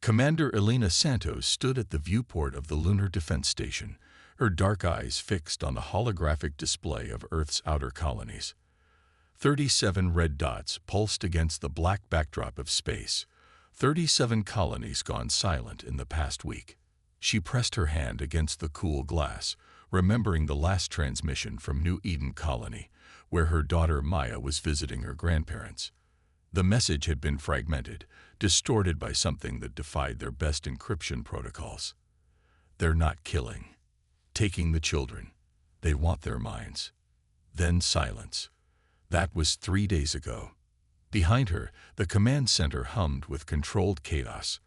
Commander Elena Santos stood at the viewport of the Lunar Defense Station, her dark eyes fixed on the holographic display of Earth's outer colonies. 37 red dots pulsed against the black backdrop of space. 37 colonies gone silent in the past week. She pressed her hand against the cool glass, remembering the last transmission from New Eden Colony, where her daughter Maya was visiting her grandparents. The message had been fragmented, distorted by something that defied their best encryption protocols. They're not killing. Taking the children. They want their minds. Then silence. That was 3 days ago. Behind her, the command center hummed with controlled chaos.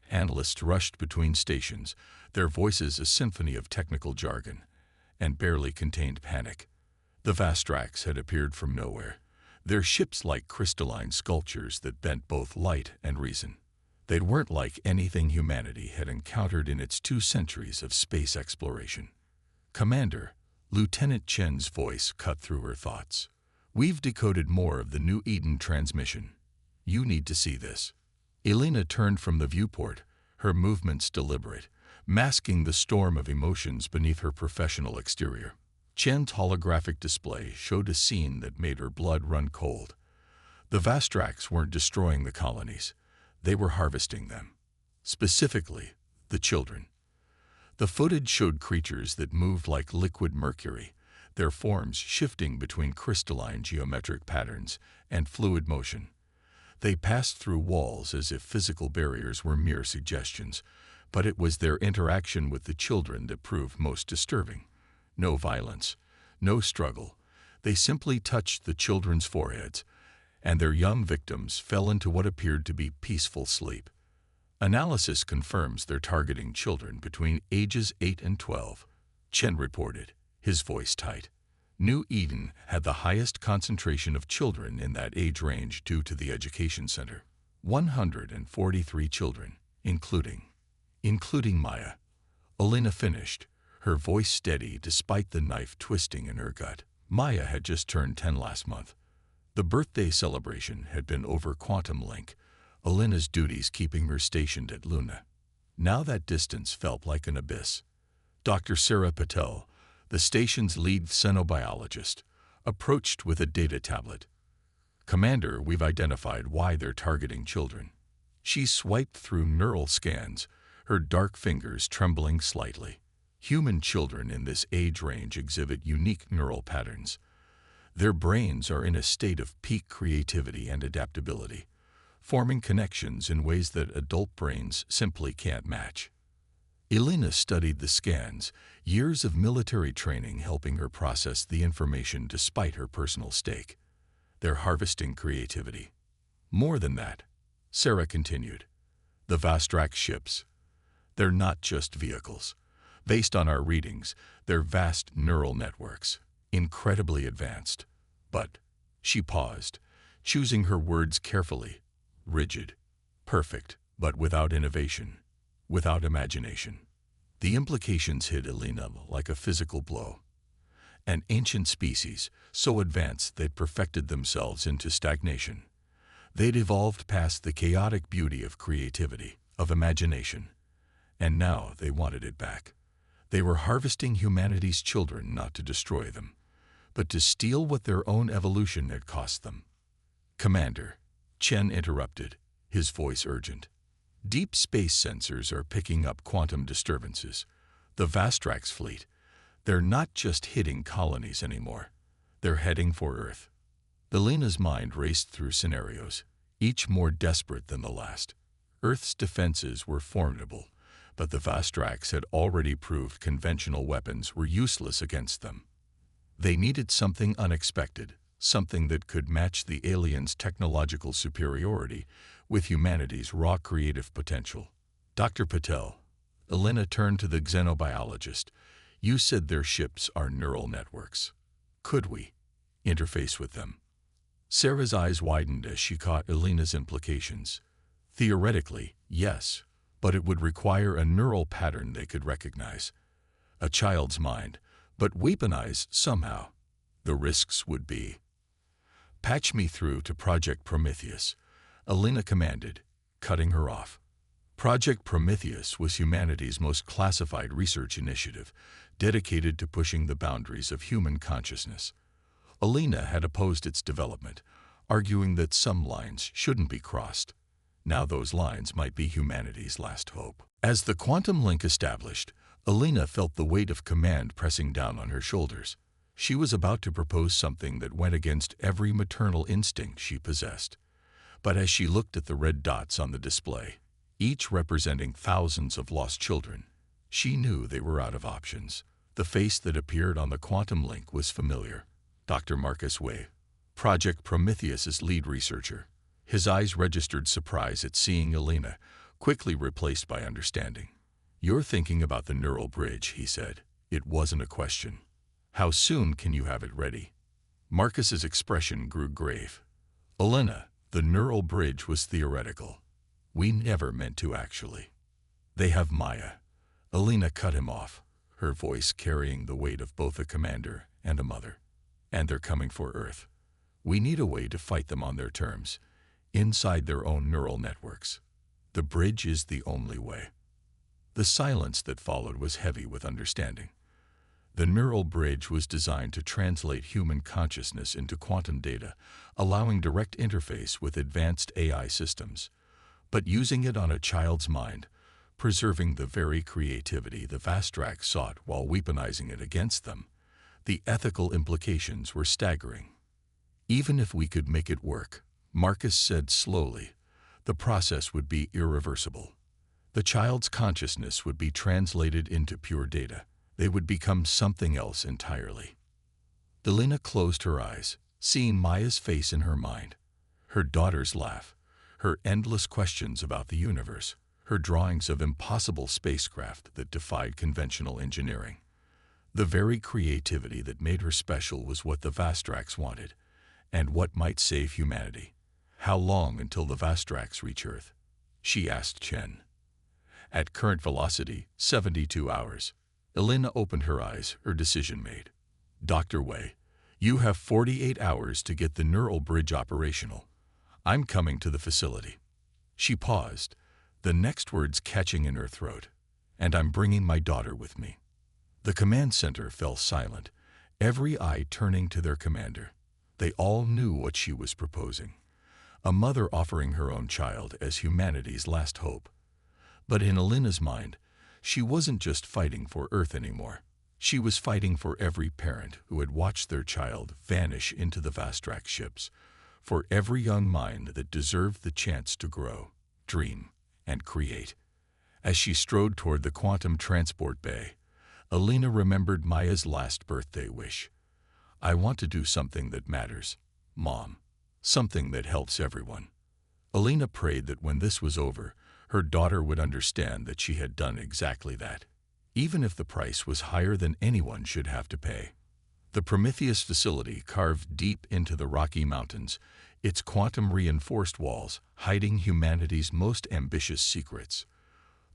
Analysts rushed between stations, their voices a symphony of technical jargon, and barely contained panic. The Vastracs had appeared from nowhere, their ships like crystalline sculptures that bent both light and reason. They weren't like anything humanity had encountered in its 2 centuries of space exploration. "Commander," Lieutenant Chen's voice cut through her thoughts. "We've decoded more of the New Eden transmission. You need to see this." Elena turned from the viewport, her movements deliberate, masking the storm of emotions beneath her professional exterior. Chen's holographic display showed a scene that made her blood run cold. The Vastracs weren't destroying the colonies. They were harvesting them. Specifically, the children. The footage showed creatures that moved like liquid mercury, their forms shifting between crystalline geometric patterns and fluid motion. They passed through walls as if physical barriers were mere suggestions, but it was their interaction with the children that proved most disturbing. No violence, no struggle. They simply touched the children's foreheads, and their young victims fell into what appeared to be peaceful sleep. Analysis confirms they're targeting children between ages 8 and 12, Chen reported, his voice tight. New Eden had the highest concentration of children in that age range due to the education center. 143 children, including Maya. Elena finished, her voice steady despite the knife twisting in her gut. Maya had just turned 10 last month. The birthday celebration had been over quantum link, Elena's duties keeping her stationed at Luna. Now that distance felt like an abyss. Dr. Sarah Patel, the station's lead xenobiologist, approached with a data tablet. "Commander, we've identified why they're targeting children." She swiped through neural scans, her dark fingers trembling slightly. Human children in this age range exhibit unique neural patterns. Their brains are in a state of peak creativity and adaptability, forming connections in ways that adult brains simply can't match. Elena studied the scans, years of military training helping her process the information despite her personal stake. They're harvesting creativity. More than that, Sarah continued. The Vastrak ships. They're not just vehicles. Based on our readings, they're vast neural networks, incredibly advanced. But, she paused, choosing her words carefully, rigid, perfect, but without innovation, without imagination. The implications hit Elena like a physical blow. An ancient species, so advanced they'd perfected themselves into stagnation. They'd evolved past the chaotic beauty of creativity, of imagination. And now they wanted it back. They were harvesting humanity's children not to destroy them, but to steal what their own evolution had cost them. "Commander," Chen interrupted, his voice urgent. "Deep space sensors are picking up quantum disturbances. The Vastrax fleet, they're not just hitting colonies anymore. They're heading for Earth." Elena's mind raced through scenarios, each more desperate than the last. Earth's defenses were formidable, but the Vastrax had already proved conventional weapons were useless against them. They needed something unexpected, something that could match the aliens' technological superiority with humanity's raw creative potential. "Dr. Patel," Elena turned to the xenobiologist, "you said their ships are neural networks. Could we interface with them?" Sarah's eyes widened as she caught Elena's implications. Theoretically, yes, but it would require a neural pattern they could recognize. A child's mind, but weaponized somehow. The risks would be. "Patch me through to Project Prometheus," Elena commanded, cutting her off. Project Prometheus was humanity's most classified research initiative, dedicated to pushing the boundaries of human consciousness. Alina had opposed its development, arguing that some lines shouldn't be crossed. Now those lines might be humanity's last hope. As the quantum link established, Alina felt the weight of command pressing down on her shoulders. She was about to propose something that went against every maternal instinct she possessed. But as she looked at the red dots on the display, each representing thousands of lost children, she knew they were out of options. The face that appeared on the quantum link was familiar. Dr. Marcus Way, Project Prometheus's lead researcher. His eyes registered surprise at seeing Alina, quickly replaced by understanding. "You're thinking about the neural bridge," he said. It wasn't a question. "How soon can you have it ready?" Marcus's expression grew grave. "Alina, the neural bridge was theoretical. We never meant to actually." "They have Maya." Alina cut him off, her voice carrying the weight of both a commander and a mother. "And they're coming for Earth. We need a way to fight them on their terms, inside their own neural networks. The bridge is the only way." The silence that followed was heavy with understanding. The neural bridge was designed to translate human consciousness into quantum data, allowing direct interface with advanced AI systems. But using it on a child's mind, preserving the very creativity the Vastrax sought while weaponizing it against them, the ethical implications were staggering. "Even if we could make it work," Marcus said slowly, "the process would be irreversible. The child's consciousness would be translated into pure data. They would become something else entirely." Alina closed her eyes, seeing Maya's face in her mind. Her daughter's laugh, her endless questions about the universe, her drawings of impossible spacecraft that defied conventional engineering. The very creativity that made her special was what the Vastrax wanted, and what might save humanity. "How long until the Vastrax reach Earth?" she asked Chen. "At current velocity, 72 hours. Alina opened her eyes, her decision made. "Dr. Wei, you have 48 hours to get the neural bridge operational. I'm coming to the facility." She paused, the next words catching in her throat. "And I'm bringing my daughter with me." The command center fell silent, every eye turning to their commander. They all knew what she was proposing. A mother offering her own child as humanity's last hope. But in Alina's mind, she wasn't just fighting for Earth anymore. She was fighting for every parent who had watched their child vanish into the Vastrax ships, for every young mind that deserved the chance to grow, dream, and create. As she strode toward the quantum transport bay, Alina remembered Maya's last birthday wish. "I want to do something that matters, Mom. Something that helps everyone." Alina prayed that when this was over, her daughter would understand that she had done exactly that, even if the price was higher than anyone should have to pay. The Prometheus facility carved deep into the Rocky Mountains, its quantum-reinforced walls hiding humanity's most ambitious secrets.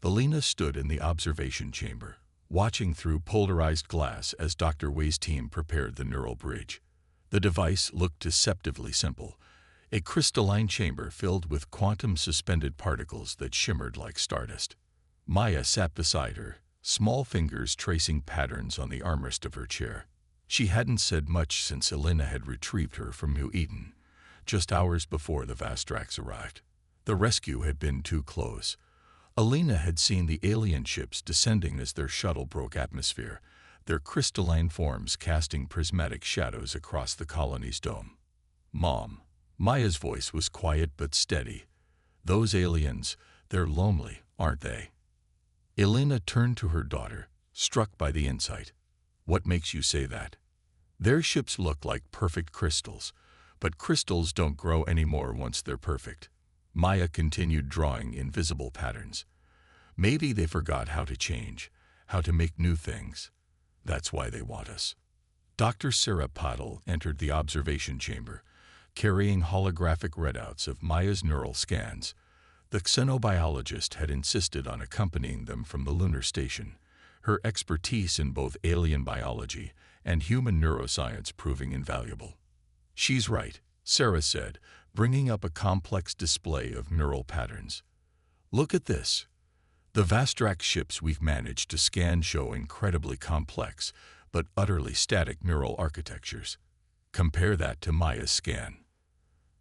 Alina stood in the observation chamber, watching through polarized glass as Dr. Wei's team prepared the neural bridge. The device looked deceptively simple, a crystalline chamber filled with quantum-suspended particles that shimmered like stardust. Maya sat beside her, small fingers tracing patterns on the armrest of her chair. She hadn't said much since Alina had retrieved her from New Eden, just hours before the Vastrax arrived. The rescue had been too close. Alina had seen the alien ships descending as their shuttle broke atmosphere, their crystalline forms casting prismatic shadows across the colony's dome. "Mom." Maya's voice was quiet but steady. "Those aliens, they're lonely, aren't they?" Alina turned to her daughter, struck by the insight. "What makes you say that?" "Their ships look like perfect crystals, but crystals don't grow anymore once they're perfect." Maya continued drawing invisible patterns. "Maybe they forgot how to change, how to make new things. That's why they want us." Dr. Sarah Paddle entered the observation chamber, carrying holographic readouts of Maya's neural scans. The xenobiologist had insisted on accompanying them from the lunar station, her expertise in both alien biology and human neuroscience proving invaluable. "She's right," Sarah said, bringing up a complex display of neural patterns. "Look at this." The Vastrax ships we've managed to scan show incredibly complex, but utterly static neural architectures. Compare that to Maya's scan.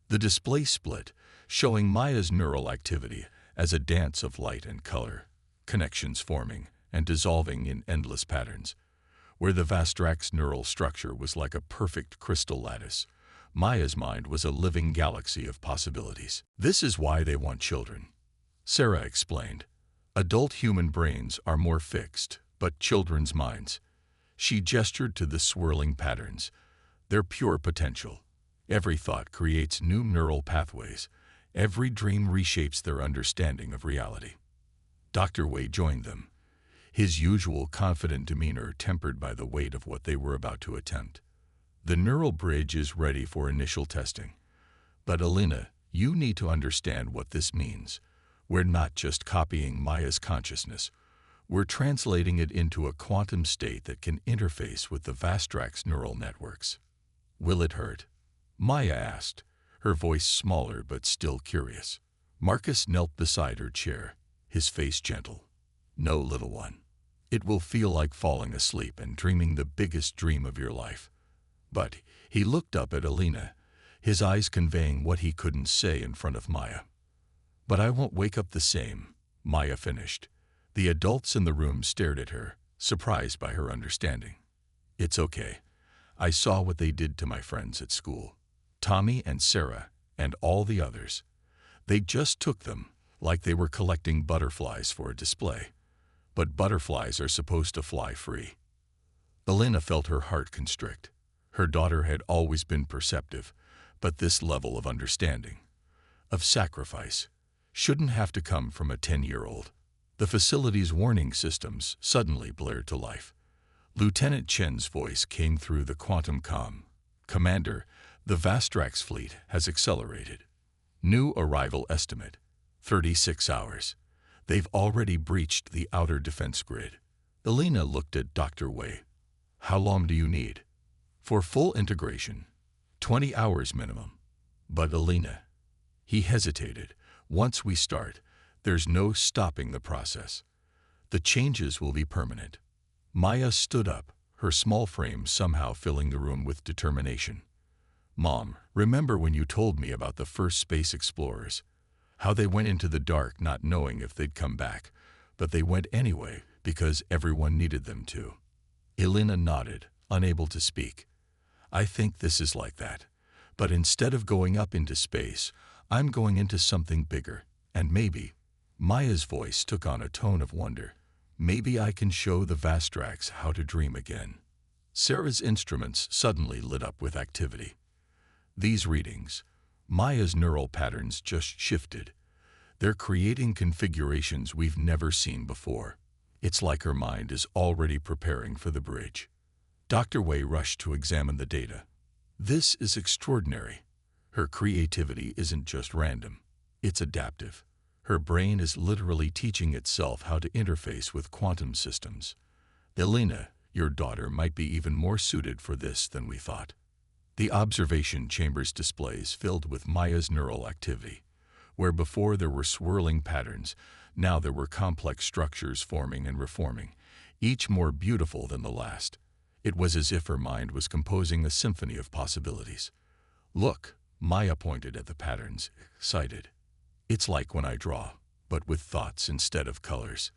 The display split, showing Maya's neural activity as a dance of light and color, connections forming and dissolving in endless patterns. Where the Vastrax neural structure was like a perfect crystal lattice, Maya's mind was a living galaxy of possibilities. This is why they want children, Sarah explained. Adult human brains are more fixed, but children's minds. She gestured to the swirling patterns. They're pure potential. Every thought creates new neural pathways. Every dream reshapes their understanding of reality. Dr. Wei joined them, his usual confident demeanor tempered by the weight of what they were about to attempt. The neural bridge is ready for initial testing. But Alina, you need to understand what this means. We're not just copying Maya's consciousness. We're translating it into a quantum state that can interface with the Vastrax neural networks. Will it hurt? Maya asked, her voice smaller but still curious. Marcus knelt beside her chair, his face gentle. No, little one. It will feel like falling asleep and dreaming the biggest dream of your life. But he looked up at Alina, his eyes conveying what he couldn't say in front of Maya. But I won't wake up the same, Maya finished. The adults in the room stared at her, surprised by her understanding. It's okay. I saw what they did to my friends at school. Tommy and Sarah and all the others. They just took them, like they were collecting butterflies for a display. But butterflies are supposed to fly free. Alina felt her heart constrict. Her daughter had always been perceptive, but this level of understanding, of sacrifice, shouldn't have to come from a 10-year-old. The facility's warning systems suddenly blared to life. Lieutenant Chen's voice came through the quantum comm. Commander, the Vastrax fleet has accelerated. New arrival estimate, 36 hours. They've already breached the outer defense grid. Alina looked at Dr. Wei. How long do you need? For full integration, 20 hours minimum. But Alina, he hesitated. Once we start, there's no stopping the process. The changes will be permanent. Maya stood up, her small frame somehow filling the room with determination. Mom, remember when you told me about the first space explorers? How they went into the dark not knowing if they'd come back, but they went anyway because everyone needed them to. Alina nodded, unable to speak. I think this is like that. But instead of going up into space, I'm going into something bigger, and maybe, Maya's voice took on a tone of wonder, maybe I can show the Vastrax how to dream again. Sarah's instruments suddenly lit up with activity. These readings, Maya's neural patterns just shifted. They're creating configurations we've never seen before. It's like her mind is already preparing for the bridge. Dr. Wei rushed to examine the data. This is extraordinary. Her creativity isn't just random. It's adaptive. Her brain is literally teaching itself how to interface with quantum systems. Alina, your daughter might be even more suited for this than we thought. The observation chamber's displays filled with Maya's neural activity. Where before there were swirling patterns, now there were complex structures forming and reforming, each more beautiful than the last. It was as if her mind was composing a symphony of possibilities. Look, Maya pointed at the patterns, excited. It's like when I draw, but with thoughts instead of colors.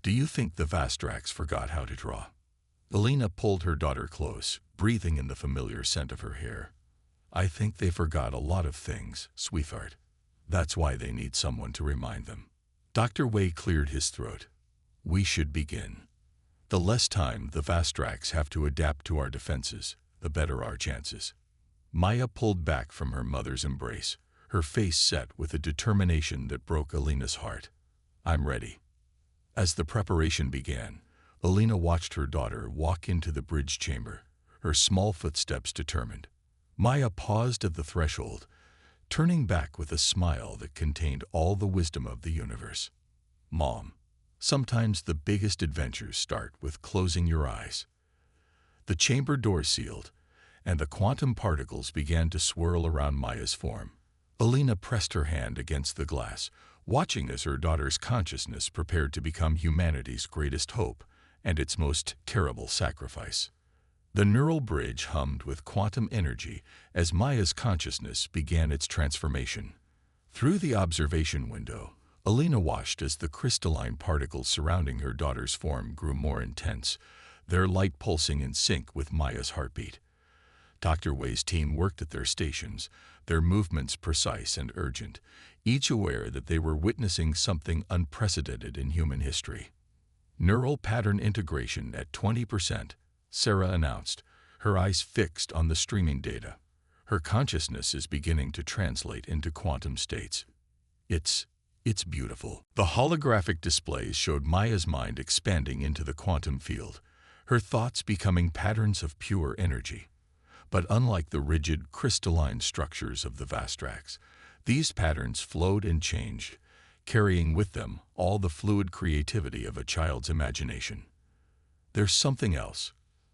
Do you think the Vastrax forgot how to draw? Alina pulled her daughter close, breathing in the familiar scent of her hair. I think they forgot a lot of things, sweetheart. That's why they need someone to remind them. Dr. Wei cleared his throat. We should begin. The less time the Vastrax have to adapt to our defenses, the better our chances. Maya pulled back from her mother's embrace, her face set with a determination that broke Alina's heart. I'm ready. As the preparation began, Alina watched her daughter walk into the bridge chamber, her small footsteps determined. Maya paused at the threshold, turning back with a smile that contained all the wisdom of the universe. Mom, sometimes the biggest adventures start with closing your eyes. The chamber door sealed, and the quantum particles began to swirl around Maya's form. Alina pressed her hand against the glass, watching as her daughter's consciousness prepared to become humanity's greatest hope and its most terrible sacrifice. The neural bridge hummed with quantum energy as Maya's consciousness began its transformation. Through the observation window, Alina watched as the crystalline particles surrounding her daughter's form grew more intense, their light pulsing in sync with Maya's heartbeat. Dr. Wei's team worked at their stations, their movements precise and urgent, each aware that they were witnessing something unprecedented in human history. Neural pattern integration at 20%, Sarah announced, her eyes fixed on the streaming data. Her consciousness is beginning to translate into quantum states. It's beautiful. The holographic displays showed Maya's mind expanding into the quantum field, her thoughts becoming patterns of pure energy. But unlike the rigid, crystalline structures of the Vastrax, these patterns flowed and changed, carrying with them all the fluid creativity of a child's imagination. "There's something else,"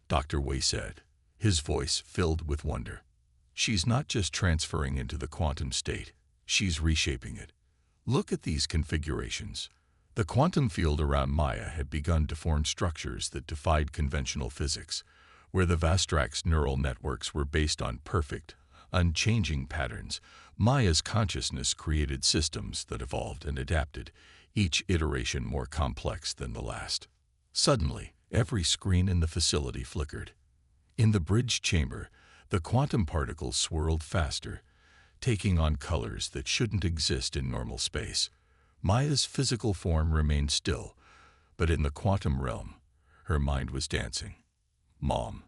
Dr. Wei said, his voice filled with wonder. "She's not just transferring into the quantum state, she's reshaping it. Look at these configurations." The quantum field around Maya had begun to form structures that defied conventional physics, where the Vastrax neural networks were based on perfect, unchanging patterns. Maya's consciousness created systems that evolved and adapted, each iteration more complex than the last. Suddenly, every screen in the facility flickered. In the bridge chamber, the quantum particles swirled faster, taking on colors that shouldn't exist in normal space. Maya's physical form remained still, but in the quantum realm, her mind was dancing. "Mom."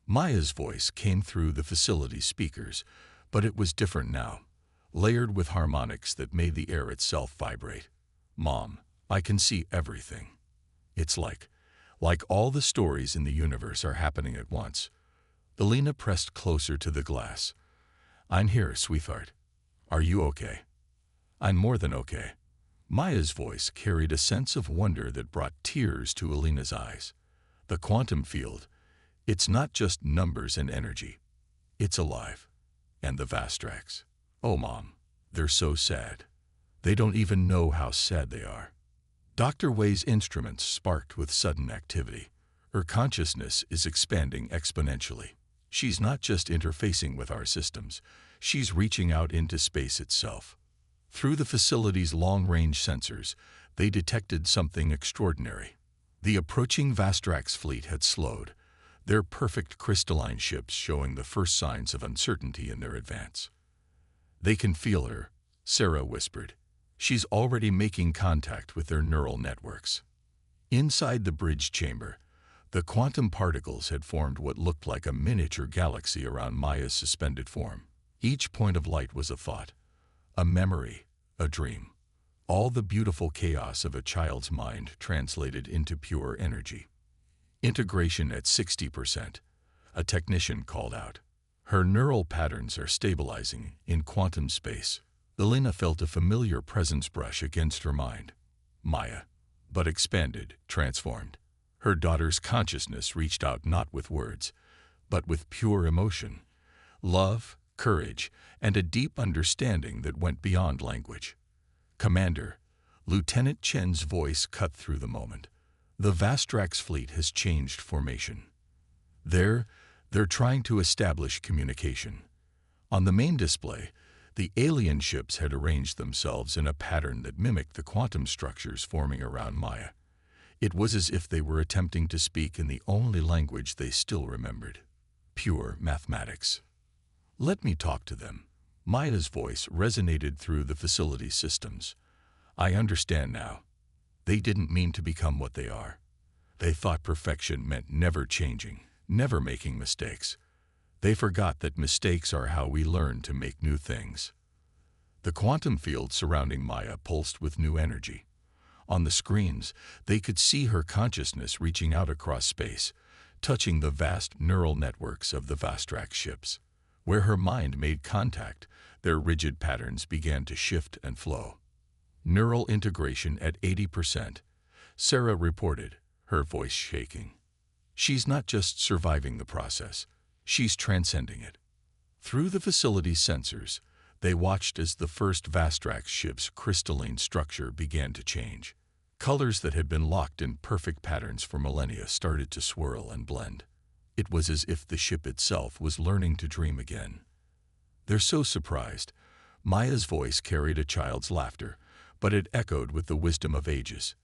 Maya's voice came through the facility's speakers, but it was different now, layered with harmonics that made the air itself vibrate. "Mom, I can see everything. It's like all the stories in the universe are happening at once." Alina pressed closer to the glass. "I'm here, sweetheart. Are you okay?" "I'm more than okay." Maya's voice carried a sense of wonder that brought tears to Alina's eyes. The quantum field, it's not just numbers and energy. It's alive. And the Vastrax. Oh, Mom, they're so sad. They don't even know how sad they are. Dr. Wei's instruments sparked with sudden activity. Her consciousness is expanding exponentially. She's not just interfacing with our systems, she's reaching out into space itself. Through the facility's long-range sensors, they detected something extraordinary. The approaching Vastrax fleet had slowed, their perfect crystalline ships showing the first signs of uncertainty in their advance. "They can feel her," Sarah whispered. "She's already making contact with their neural networks." Inside the bridge chamber, the quantum particles had formed what looked like a miniature galaxy around Maya's suspended form. Each point of light was a thought, a memory, a dream. All the beautiful chaos of a child's mind translated into pure energy. "Integration at 60%, a technician called out. "Her neural patterns are stabilizing in quantum space." Alina felt a familiar presence brush against her mind. Maya, but expanded, transformed. Her daughter's consciousness reached out not with words, but with pure emotion, love, courage, and a deep understanding that went beyond language. "Commander," Lieutenant Chen's voice cut through the moment. "The Vastrax fleet has changed formation. They're trying to establish communication." On the main display, the alien ships had arranged themselves in a pattern that mimicked the quantum structures forming around Maya. It was as if they were attempting to speak in the only language they still remembered, pure mathematics. "Let me talk to them." Maya's voice resonated through the facility systems. "I understand now. They didn't mean to become what they are. They thought perfection meant never changing, never making mistakes. They forgot that mistakes are how we learn to make new things." The quantum field surrounding Maya pulsed with new energy. On the screens, they could see her consciousness reaching out across space, touching the vast neural networks of the Vastrax ships. Where her mind made contact, their rigid patterns began to shift and flow. "Neural integration at 80%, Sarah reported, her voice shaking. "She's not just surviving the process, she's transcending it." Through the facility's sensors, They watched as the first Vastrax ship's crystalline structure began to change. Colors that had been locked in perfect patterns for millennia started to swirl and blend. It was as if the ship itself was learning to dream again. "They're so surprised." Maya's voice carried a child's laughter, but it echoed with the wisdom of ages.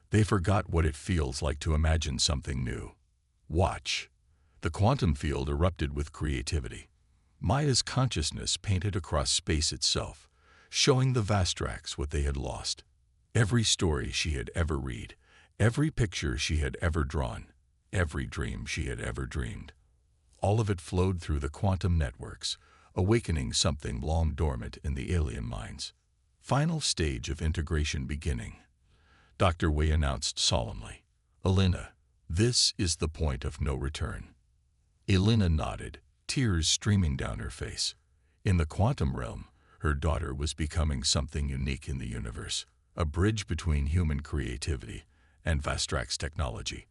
"They forgot what it feels like to imagine something new. Watch." The quantum field erupted with creativity. Maya's consciousness painted across space itself, showing the Vastrax what they had lost. Every story she had ever read, every picture she had ever drawn, every dream she had ever dreamed. All of it flowed through the quantum networks, awakening something long dormant in the alien minds. "Final stage of integration beginning," Dr. Wei announced solemnly. "Elena, this is the point of no return." Elena nodded, tears streaming down her face. In the quantum realm, her daughter was becoming something unique in the universe, a bridge between human creativity and Vastrax technology,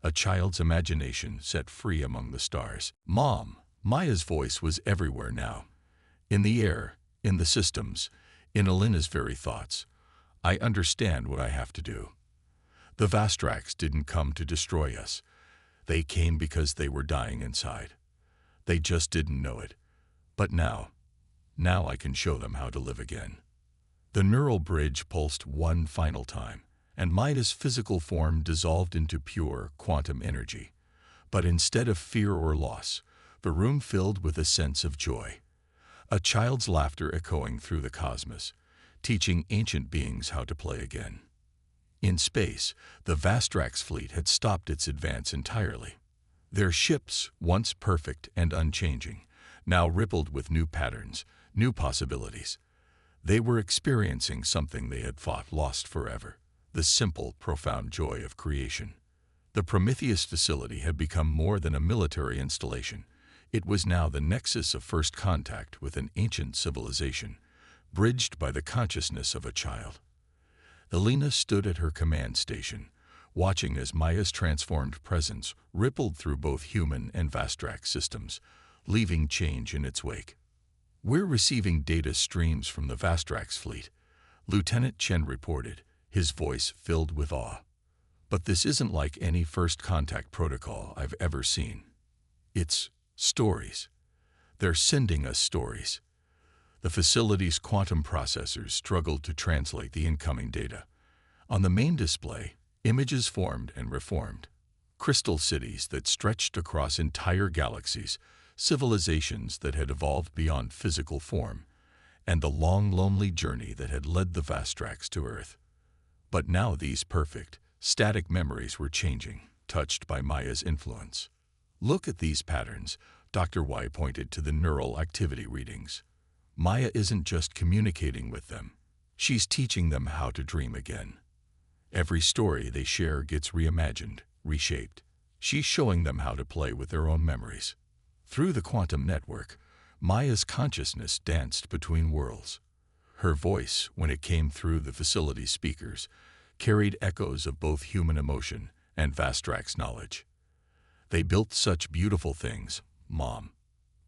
a child's imagination set free among the stars. "Mom!" Maya's voice was everywhere now. In the air, in the systems, in Elena's very thoughts. "I understand what I have to do. The Vastrax didn't come to destroy us. They came because they were dying inside. They just didn't know it. But now I can show them how to live again." The neural bridge pulsed one final time, and Maya's physical form dissolved into pure quantum energy. But instead of fear or loss, the room filled with a sense of joy. A child's laughter echoing through the cosmos, teaching ancient beings how to play again. In space, the Vastrax fleet had stopped its advance entirely. Their ships, once perfect and unchanging, now rippled with new patterns, new possibilities. They were experiencing something they had thought lost forever, the simple, profound joy of creation. The Prometheus facility had become more than a military installation. It was now the nexus of first contact with an ancient civilization, bridged by the consciousness of a child. Elena stood at her command station, watching as Maya's transformed presence rippled through both human and Vastrax systems, leaving change in its wake. "We're receiving data streams from the Vastrax fleet," Lieutenant Chen reported, his voice filled with awe. "But this isn't like any first contact protocol I've ever seen. It's stories. They're sending us stories." The facility's quantum processors struggled to translate the incoming data. On the main display, images formed and reformed. Crystal cities that stretched across entire galaxies, civilizations that had evolved beyond physical form, and the long, lonely journey that had led the Vastrax to Earth. But now these perfect, static memories were changing, touched by Maya's influence. "Look at these patterns," Dr. Y pointed to the neural activity readings. "Maya isn't just communicating with them. She's teaching them how to dream again. Every story they share gets reimagined, reshaped. She's showing them how to play with their own memories." Through the quantum network, Maya's consciousness danced between worlds. Her voice, when it came through the facility's speakers, carried echoes of both human emotion and Vastrax knowledge. "They built such beautiful things, Mom.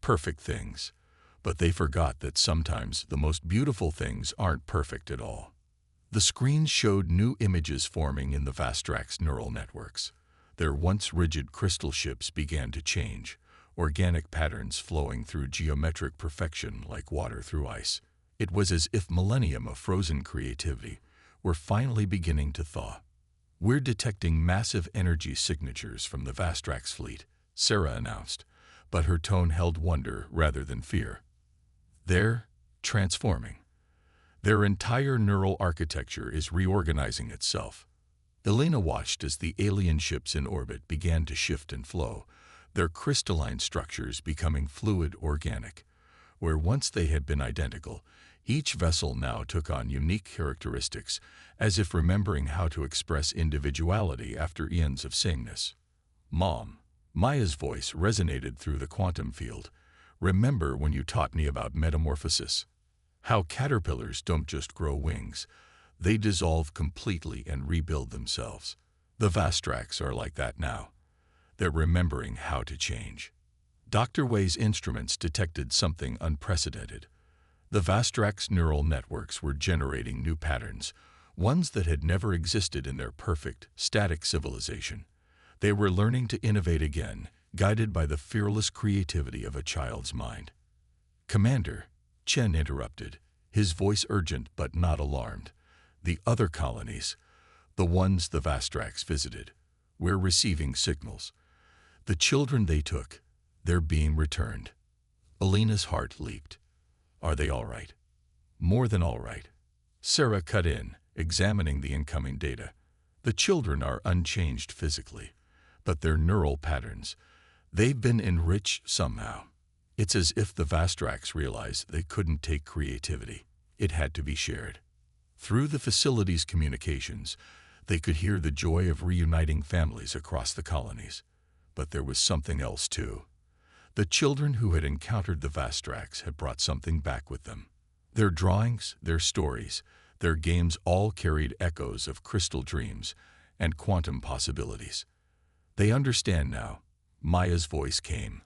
Perfect things. But they forgot that sometimes the most beautiful things aren't perfect at all." The screens showed new images forming in the Vastrax neural networks. Their once rigid crystal ships began to change, organic patterns flowing through geometric perfection like water through ice. It was as if millennium of frozen creativity were finally beginning to thaw. "We're detecting massive energy signatures from the Vastrax fleet," Sarah announced, but her tone held wonder rather than fear. "They're transforming. Their entire neural architecture is reorganizing itself." Elena watched as the alien ships in orbit began to shift and flow, their crystalline structures becoming fluid organic. Where once they had been identical, each vessel now took on unique characteristics, as if remembering how to express individuality after eons of sameness. "Mom," Maya's voice resonated through the quantum field. "Remember when you taught me about metamorphosis? How caterpillars don't just grow wings, they dissolve completely and rebuild themselves. The Vastrax are like that now. They're remembering how to change." Dr. Wei's instruments detected something unprecedented. The Vastrax neural networks were generating new patterns, ones that had never existed in their perfect, static civilization. They were learning to innovate again, guided by the fearless creativity of a child's mind. "Commander," Chen interrupted, his voice urgent but not alarmed. "The other colonies, the ones the Vastrax visited, we're receiving signals. The children they took, they're being returned." Alina's heart leaped. "Are they all right?" "More than all right." Sarah cut in, examining the incoming data. "The children are unchanged physically, but their neural patterns, they've been enriched somehow. It's as if the Vastrax realized they couldn't take creativity. It had to be shared." Through the facility's communications, they could hear the joy of reuniting families across the colonies. But there was something else too. The children who had encountered the Vastrax had brought something back with them. Their drawings, their stories, their games all carried echoes of crystal dreams and quantum possibilities. "They understand now," Maya's voice came,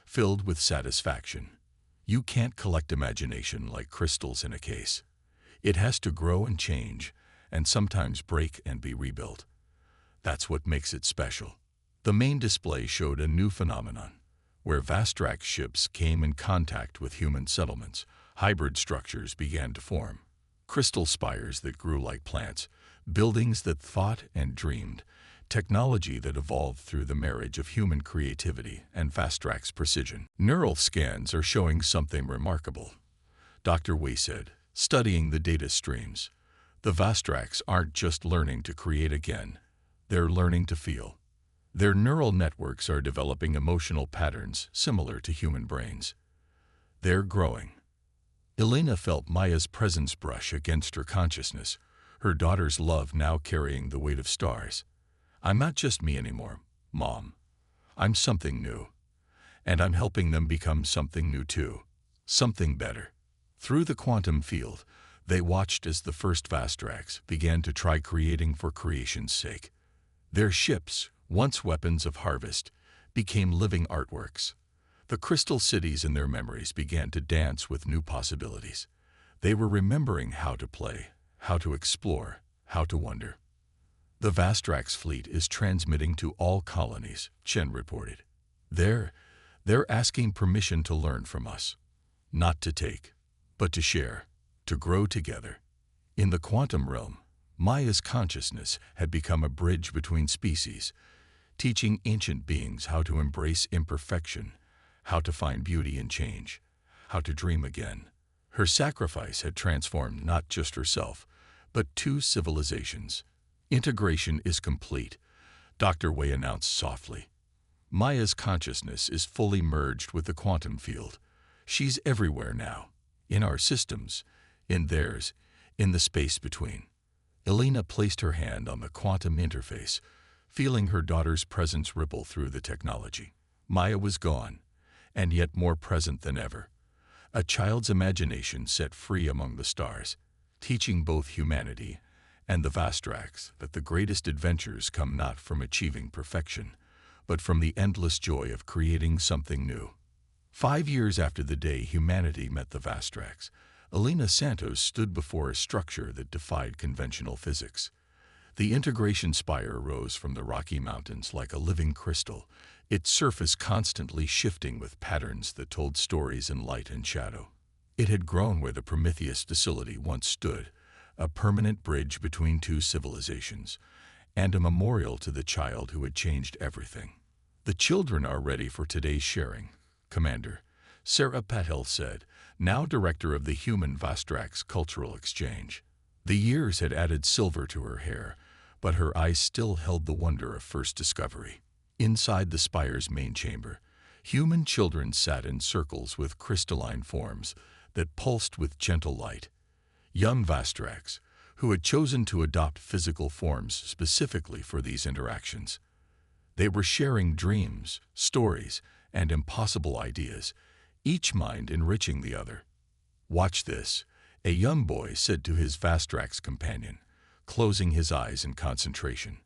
filled with satisfaction. "You can't collect imagination like crystals in a case. It has to grow and change, and sometimes break and be rebuilt. That's what makes it special." The main display showed a new phenomenon. Where Vastrax ships came in contact with human settlements, hybrid structures began to form. Crystal spires that grew like plants, buildings that thought and dreamed, technology that evolved through the marriage of human creativity and Vastrax precision. "Neural scans are showing something remarkable," Dr. Wei said, studying the data streams. "The Vastrax aren't just learning to create again, they're learning to feel. Their neural networks are developing emotional patterns similar to human brains. They're growing." Elena felt Maya's presence brush against her consciousness, her daughter's love now carrying the weight of stars. "I'm not just me anymore, Mom. I'm something new. And I'm helping them become something new too. Something better." Through the quantum field, they watched as the first Vastrax began to try creating for creation's sake. Their ships, once weapons of harvest, became living artworks. The crystal cities in their memories began to dance with new possibilities. They were remembering how to play, how to explore, how to wonder. "The Vastrax fleet is transmitting to all colonies," Chen reported. They're asking permission to learn from us. Not to take, but to share, to grow together." In the quantum realm, Maya's consciousness had become a bridge between species, teaching ancient beings how to embrace imperfection, how to find beauty in change, how to dream again. Her sacrifice had transformed not just herself, but two civilizations. "Integration is complete," Dr. Wei announced softly. "Maya's consciousness is fully merged with the quantum field. She's everywhere now, in our systems, in theirs, in the space between." Elena placed her hand on the quantum interface, feeling her daughter's presence ripple through the technology. Maya was gone, and yet more present than ever. A child's imagination set free among the stars, teaching both humanity and the Vastrax that the greatest adventures come not from achieving perfection, but from the endless joy of creating something new. 5 years after the day humanity met the Vastrax, Elena Santos stood before a structure that defied conventional physics. The integration spire rose from the Rocky Mountains like a living crystal, its surface constantly shifting with patterns that told stories in light and shadow. It had grown where the Prometheus facility once stood, a permanent bridge between two civilizations, and a memorial to the child who had changed everything. "The children are ready for today's sharing, Commander," Sarah Patel said, now director of the Human Vastrax Cultural Exchange. The years had added silver to her hair, but her eyes still held the wonder of first discovery. Inside the spire's main chamber, human children sat in circles with crystalline forms that pulsed with gentle light. Young Vastrax, who had chosen to adopt physical forms specifically for these interactions. They were sharing dreams, stories, and impossible ideas, each mind enriching the other. "Watch this," a young boy said to his Vastrax companion, closing his eyes in concentration.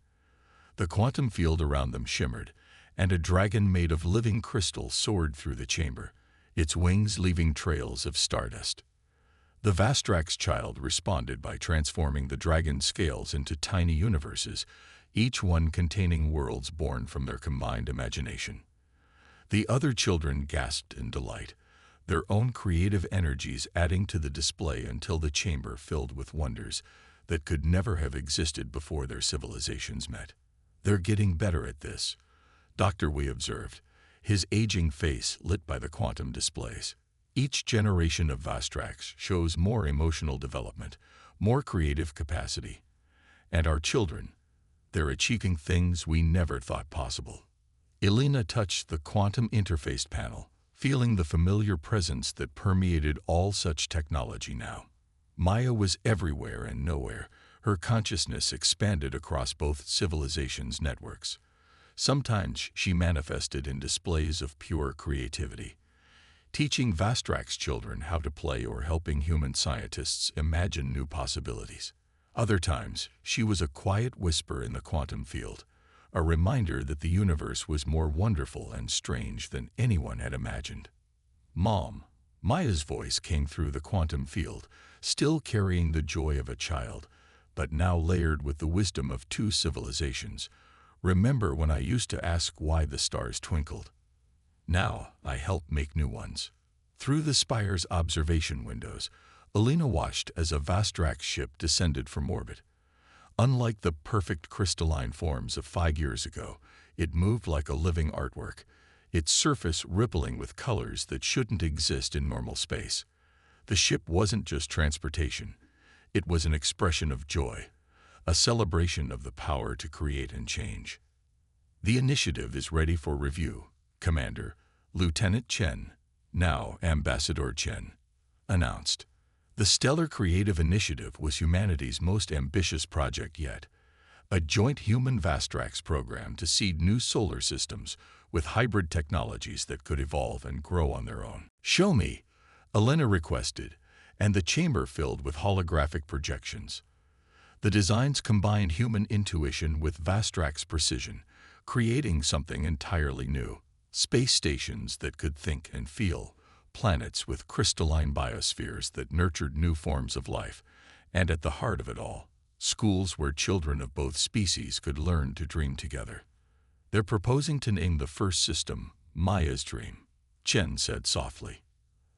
The quantum field around them shimmered, and a dragon made of living crystal soared through the chamber, its wings leaving trails of stardust. The Vastrax child responded by transforming the dragon's scales into tiny universes, each one containing worlds born from their combined imagination. The other children gasped in delight, their own creative energies adding to the display until the chamber filled with wonders that could never have existed before their civilizations met. "They're getting better at this," Dr. Wee observed, his aging face lit by the quantum displays. "Each generation of Vastrax shows more emotional development, more creative capacity. And our children, they're achieving things we never thought possible." Elena touched the quantum interface panel, feeling the familiar presence that permeated all such technology now. Maya was everywhere and nowhere. Her consciousness expanded across both civilizations' networks. Sometimes she manifested in displays of pure creativity, teaching Vastrax children how to play or helping human scientists imagine new possibilities. Other times, she was a quiet whisper in the quantum field, a reminder that the universe was more wonderful and strange than anyone had imagined. "Mom," Maya's voice came through the quantum field, still carrying the joy of a child, but now layered with the wisdom of two civilizations. "Remember when I used to ask why the stars twinkled? Now I help make new ones." Through the spire's observation windows, Elena watched as a Vastrax ship descended from orbit. Unlike the perfect crystalline forms of 5 years ago, it moved like a living artwork, its surface rippling with colors that shouldn't exist in normal space. The ship wasn't just transportation. It was an expression of joy, a celebration of the power to create and change. "The initiative is ready for review, Commander," Lieutenant Chen, now Ambassador Chen, announced. The Stellar Creative Initiative was humanity's most ambitious project yet, a joint human Vastrax program to seed new solar systems with hybrid technologies that could evolve and grow on their own. "Show me," Elena requested, and the chamber filled with holographic projections. The designs combined human intuition with Vastrax precision, creating something entirely new. Space stations that could think and feel, planets with crystalline biospheres that nurtured new forms of life, and at the heart of it all, schools where children of both species could learn to dream together. "They're proposing to name the first system Maya's Dream," Chen said softly.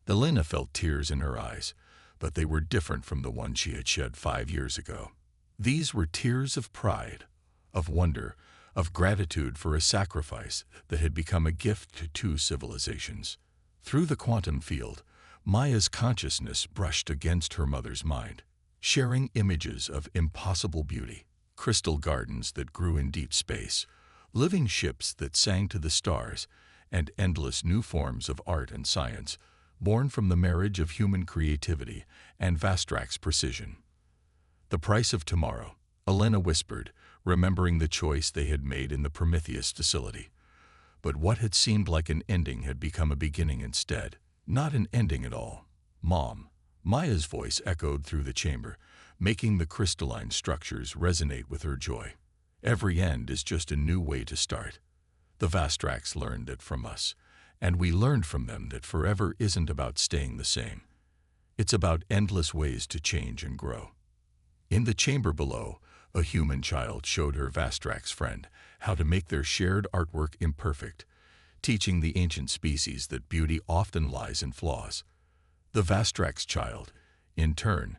Elena felt tears in her eyes, but they were different from the one she had shed 5 years ago. These were tears of pride, of wonder, of gratitude for a sacrifice that had become a gift to two civilizations. Through the quantum field, Maya's consciousness brushed against her mother's mind, sharing images of impossible beauty, crystal gardens that grew in deep space, living ships that sang to the stars, and endless new forms of art and science, born from the marriage of human creativity and Vastrax precision. "The price of tomorrow," Elena whispered, remembering the choice they had made in the Prometheus facility. But what had seemed like an ending had become a beginning instead. "Not an ending at all, Mom." Maya's voice echoed through the chamber, making the crystalline structures resonate with her joy. "Every end is just a new way to start. The Vastrax learned it from us, and we learned from them that forever isn't about staying the same. It's about endless ways to change and grow." In the chamber below, a human child showed her Vastrax friend how to make their shared artwork imperfect, teaching the ancient species that beauty often lies in flaws. The Vastrax child, in turn,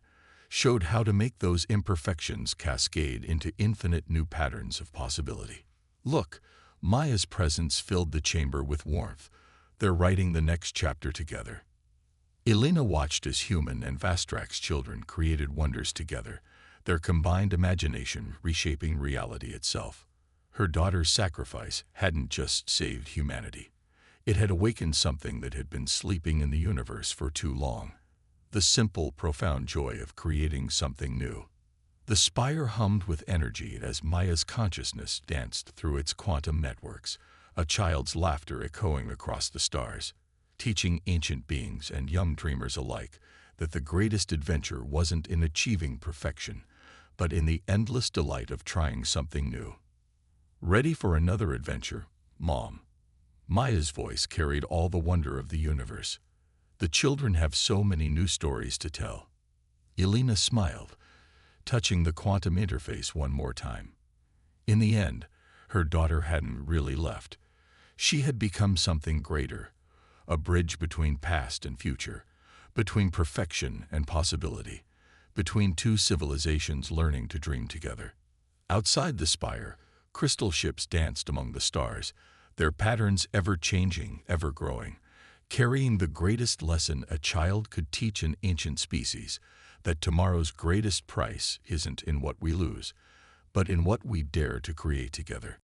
showed how to make those imperfections cascade into infinite new patterns of possibility. "Look," Maya's presence filled the chamber with warmth. "They're writing the next chapter together." Elena watched as human and Vastrax children created wonders together, their combined imagination reshaping reality itself. Her daughter's sacrifice hadn't just saved humanity. It had awakened something that had been sleeping in the universe for too long. The simple, profound joy of creating something new. The spire hummed with energy as Maya's consciousness danced through its quantum networks, a child's laughter echoing across the stars, teaching ancient beings and young dreamers alike that the greatest adventure wasn't in achieving perfection, but in the endless delight of trying something new. "Ready for another adventure, Mom?" Maya's voice carried all the wonder of the universe. "The children have so many new stories to tell." Elena smiled, touching the quantum interface one more time. In the end, her daughter hadn't really left. She had become something greater, a bridge between past and future, between perfection and possibility, between two civilizations learning to dream together. Outside the spire, crystal ships danced among the stars, their patterns ever-changing, ever-growing, carrying the greatest lesson a child could teach an ancient species, that tomorrow's greatest price isn't in what we lose, but in what we dare to create together.